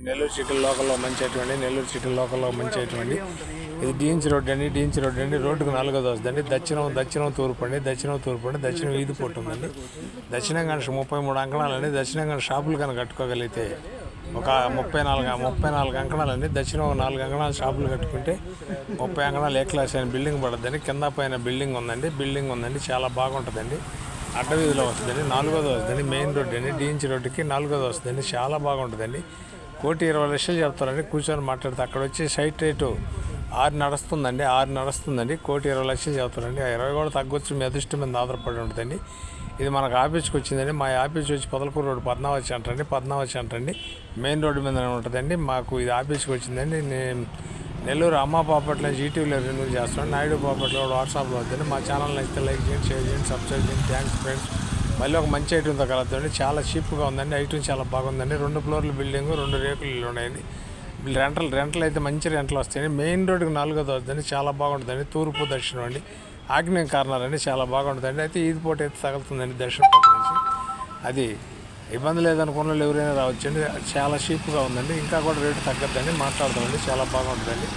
Nellore city లోకల్లో మంచి అటువంటి ఇది డీఎన్సీ రోడ్ అండి రోడ్డుకు 4వ వస్తుందండి. దక్షిణం తూర్పు అండి దక్షిణం ఈది పొట్టు ఉందండి. దక్షిణం కనుక 33 అంకణాలండి. దక్షిణం కనుక షాపులు కనుక కట్టుకోగలిగితే ఒక 34 అంకణాలండి. దక్షిణం 4 అంకణాలు షాపులు కట్టుకుంటే 30 అంకణాలు ఏ క్లాస్ అయిన బిల్డింగ్ పడుతుందండి. కింద పైన బిల్డింగ్ ఉందండి చాలా బాగుంటుందండి. అడ్డవీధిలో వస్తుందండి. 4వ వస్తుందండి. మెయిన్ రోడ్ అండి డీఎన్సీ రోడ్డుకి 4వ వస్తుందండి. చాలా బాగుంటుందండి. 1,20,00,000 చెప్తారండి. కూర్చొని మాట్లాడితే అక్కడ వచ్చి సైట్ రేటు 6 నడుస్తుందండి. 1,20,00,000 చెప్తారండి. ఆ 20 కూడా తగ్గొచ్చు. మీ అదృష్టం మీద ఆధారపడి ఉంటుందండి. ఇది మనకు ఆఫీస్కి వచ్చిందండి. మా ఆఫీస్ వచ్చి పొదలకూరు రోడ్ పద్మావతి సెంటర్ అండి. మెయిన్ రోడ్డు మీద ఉంటుందండి. మాకు ఇది ఆఫీస్కి వచ్చిందండి. నెల్లూరు అమ్మ పాపట్లో జీటీవీలో రెన్యూ చేస్తాను. నాయుడు పాపట్లో కూడా వాట్సాప్లో వద్దండి. మా ఛానల్ నచ్చితే లైక్ చేయండి, షేర్ చేయండి, సబ్స్క్రైబ్ చేయండి. Thanks friends. మళ్ళీ ఒక మంచి ఐటెంతో కలుగుతుంది. చాలా చీప్గా ఉందండి. ఐటెం చాలా బాగుందండి. 2 ఫ్లోర్ల బిల్డింగ్, 2 రేకులు ఇల్లు ఉన్నాయండి. రెంటలు అయితే మంచి రెంటలు వస్తాయండి. మెయిన్ రోడ్డుకి 4వ వస్తుందండి. చాలా బాగుంటుందండి. తూర్పు దక్షిణం అండి. ఆగ్నేయ కార్నర్ అండి. చాలా బాగుంటుందండి. అయితే ఈది పూట అయితే తగులుతుందండి దక్షిణ పక్క నుంచి. అది ఇబ్బంది లేదనుకున్న వాళ్ళు ఎవరైనా రావచ్చండి. చాలా చీప్గా ఉందండి. ఇంకా కూడా రేటు తగ్గద్దండి. మాట్లాడదామండి. చాలా బాగుంటుందండి.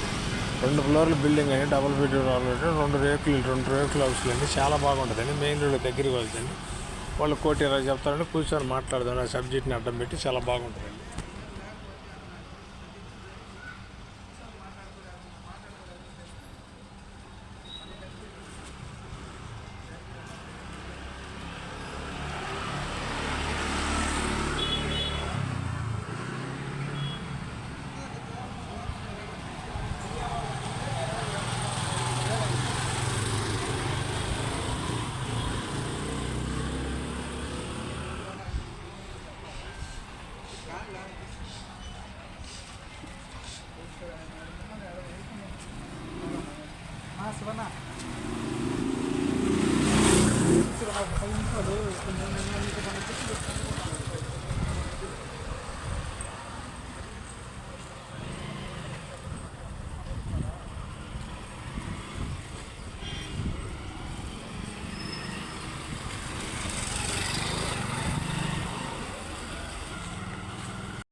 2 ఫ్లోర్ల బిల్డింగ్ అండి. డబుల్ బెడ్రూమ్ 2 రేకులు హౌస్లు అండి. చాలా బాగుంటుందండి. మెయిన్ రోడ్ దగ్గరికి వెళ్తుంది. వాళ్ళు 1,20,00,000 చెప్తారండి. కూర్చొని మాట్లాడదాం. ఆ సబ్జెక్ట్ని అడ్డం పెట్టి చాలా బాగుంటుంది.